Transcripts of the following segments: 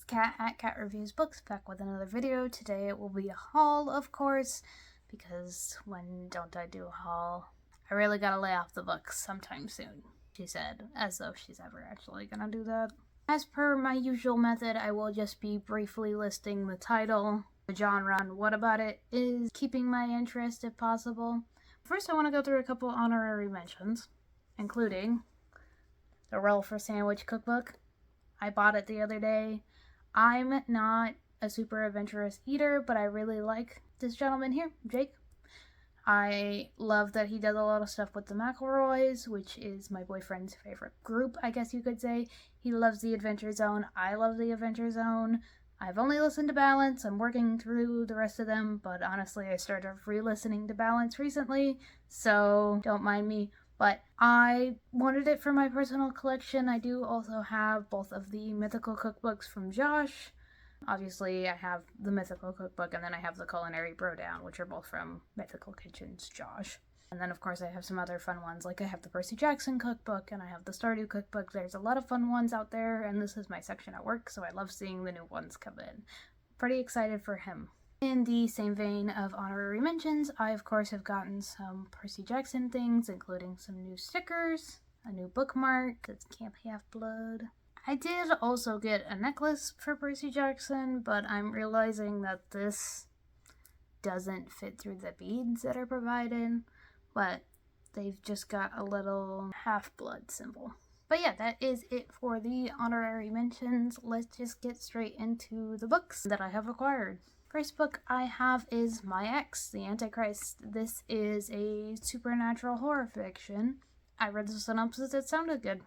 it's Kat at Kat Reviews Books, back with another video. Today it will be a haul, of course, because when don't I do a haul? I really gotta lay off the books sometime soon, she said, as though she's ever actually gonna do that. As per my usual method, I will just be briefly listing the title, the genre, and what about it is keeping my interest if possible. First, I want to go through a couple honorary mentions, including the Roll for Sandwich cookbook. I bought it the other day. I'm not a super adventurous eater, but I really like this gentleman here, Jake. I love that he does a lot of stuff with the McElroys, which is my boyfriend's favorite group, I guess you could say. He loves the Adventure Zone. I love the Adventure Zone. I've only listened to Balance. I'm working through the rest of them, but honestly, I started re-listening to Balance recently, so don't mind me. But I wanted it for my personal collection. I do also have both of the Mythical cookbooks from Josh. Obviously, I have the Mythical cookbook, and then I have the Culinary Brodown, which are both from Mythical Kitchen's Josh. And then, of course, I have some other fun ones, like I have the Percy Jackson cookbook, and I have the Stardew cookbook. There's a lot of fun ones out there, and this is my section at work, so I love seeing the new ones come in. Pretty excited for him. In the same vein of honorary mentions, I of course have gotten some Percy Jackson things, including some new stickers, a new bookmark that's Camp Half-Blood. I did also get a necklace for Percy Jackson, but I'm realizing that this doesn't fit through the beads that are provided, but they've just got a little Half-Blood symbol. But yeah, that is it for the honorary mentions. Let's just get straight into the books that I have acquired. First book I have is My Ex, the Antichrist. This is a supernatural horror fiction. I read the synopsis, it sounded good.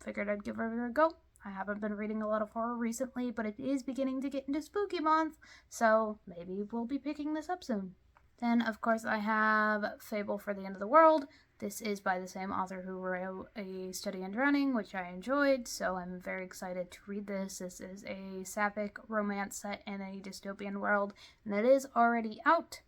Figured I'd give it a go. I haven't been reading a lot of horror recently, but it is beginning to get into spooky month, so maybe we'll be picking this up soon. Then, of course, I have Fable for the End of the World. This is by the same author who wrote A Study in Drowning, which I enjoyed, so I'm very excited to read this. This is a sapphic romance set in a dystopian world, and it is already out,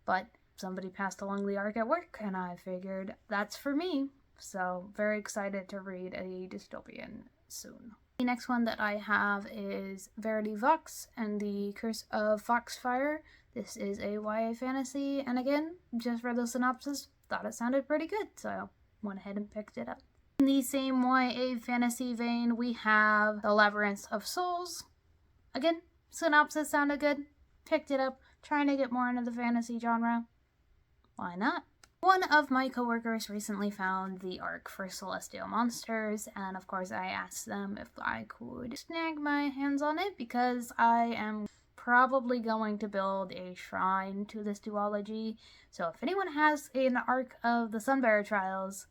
but somebody passed along the arc at work, and I figured that's for me, so very excited to read a dystopian soon. The next one that I have is Verity Vox and the Curse of Foxfire. This is a YA fantasy, and again, just read the synopsis, thought it sounded pretty good, so went ahead and picked it up. In the same YA fantasy vein, we have The Labyrinth of Souls. Again, synopsis sounded good, picked it up, trying to get more into the fantasy genre. Why not? One of my coworkers recently found the arc for Celestial Monsters, and of course I asked them if I could snag my hands on it, because I am probably going to build a shrine to this duology. So if anyone has an arc of the Sunbearer Trials,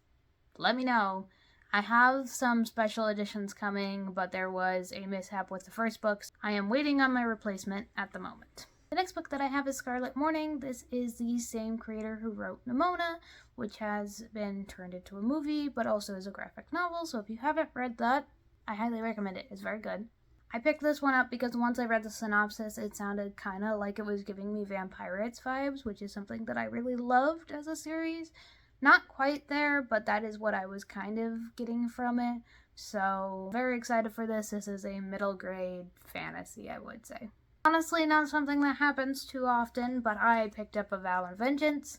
let me know. I have some special editions coming, but there was a mishap with the first books. I am waiting on my replacement at the moment. The next book that I have is Scarlet Morning. This is the same creator who wrote Nimona, which has been turned into a movie, but also is a graphic novel, so if you haven't read that, I highly recommend it. It's very good. I picked this one up because once I read the synopsis, it sounded kind of like it was giving me Vampirates vibes, which is something that I really loved as a series. Not quite there, but that is what I was kind of getting from it. So, very excited for this. This is a middle grade fantasy, I would say. Honestly, not something that happens too often, but I picked up A Vow and Vengeance.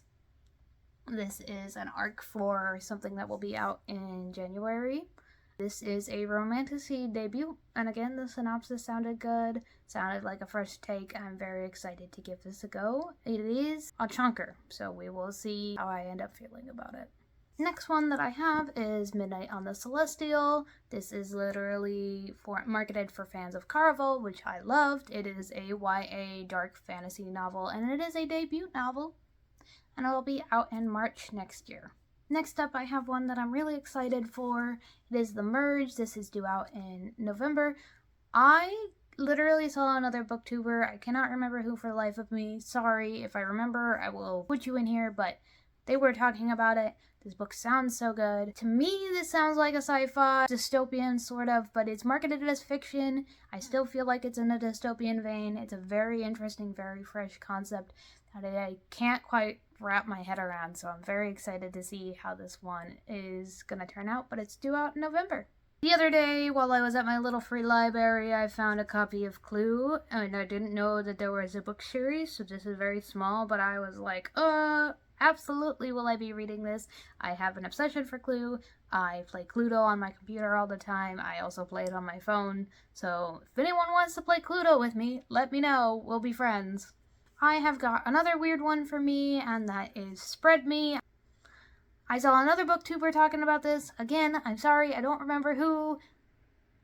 This is an arc for something that will be out in January. This is a romantasy debut, and again, the synopsis sounded good, sounded like a fresh take. I'm very excited to give this a go. It is a chunker, so we will see how I end up feeling about it. Next one that I have is Midnight on the Celestial. This is literally marketed for fans of Caraval, which I loved. It is a YA dark fantasy novel, and it is a debut novel, and it will be out in March next year. Next up, I have one that I'm really excited for. It is The Merge. This is due out in November. I literally saw another booktuber. I cannot remember who for the life of me. Sorry, if I remember, I will put you in here, but they were talking about it. This book sounds so good. To me, this sounds like a sci-fi, dystopian sort of, but it's marketed as fiction. I still feel like it's in a dystopian vein. It's a very interesting, very fresh concept that I can't quite wrap my head around, so I'm very excited to see how this one is going to turn out, but it's due out in November. The other day, while I was at my little free library, I found a copy of Clue, and I didn't know that there was a book series, so this is very small, but I was like, absolutely will I be reading this. I have an obsession for Clue. I play Cluedo on my computer all the time. I also play it on my phone, so if anyone wants to play Cluedo with me, let me know. We'll be friends. I have got another weird one for me, and that is Spread Me. I saw another booktuber talking about this. Again, I'm sorry, I don't remember who.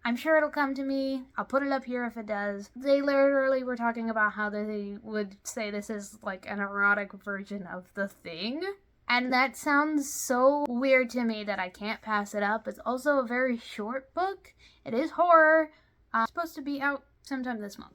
I'm sure it'll come to me. I'll put it up here if it does. They literally were talking about how they would say this is like an erotic version of The Thing. And that sounds so weird to me that I can't pass it up. It's also a very short book. It is horror. It's supposed to be out sometime this month.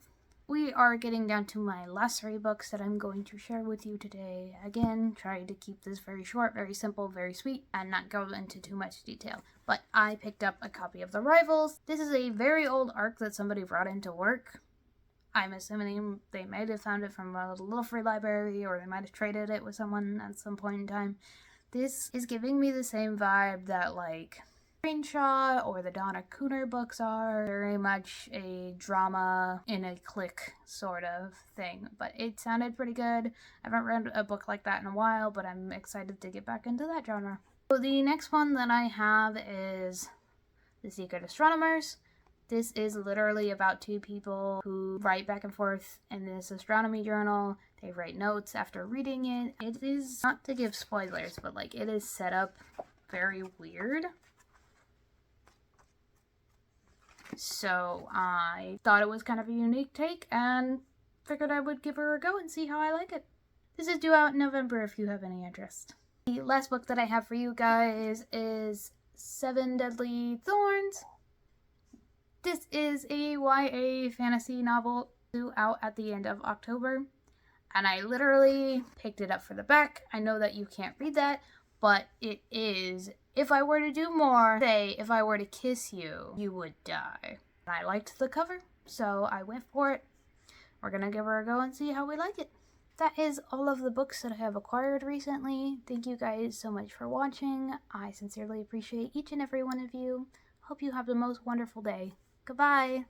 We are getting down to my last 3 books that I'm going to share with you today. Again, try to keep this very short, very simple, very sweet, and not go into too much detail. But I picked up a copy of The Rivals. This is a very old arc that somebody brought into work. I'm assuming they might have found it from a little free library, or they might have traded it with someone at some point in time. This is giving me the same vibe that, like, Screenshot or the Donna Cooner books are. Very much a drama in a clique sort of thing, but it sounded pretty good. I haven't read a book like that in a while, but I'm excited to get back into that genre. So the next one that I have is The Secret Astronomers. This is literally about 2 people who write back and forth in this astronomy journal. They write notes after reading it. It is, not to give spoilers, but like it is set up very weird. So I thought it was kind of a unique take and figured I would give her a go and see how I like it. This is due out in November if you have any interest. The last book that I have for you guys is 7 Deadly Thorns. This is a YA fantasy novel due out at the end of October, and I literally picked it up for the back. I know that you can't read that, but it is, if I were to do more, say, if I were to kiss you, you would die. And I liked the cover, so I went for it. We're gonna give her a go and see how we like it. That is all of the books that I have acquired recently. Thank you guys so much for watching. I sincerely appreciate each and every one of you. Hope you have the most wonderful day. Goodbye.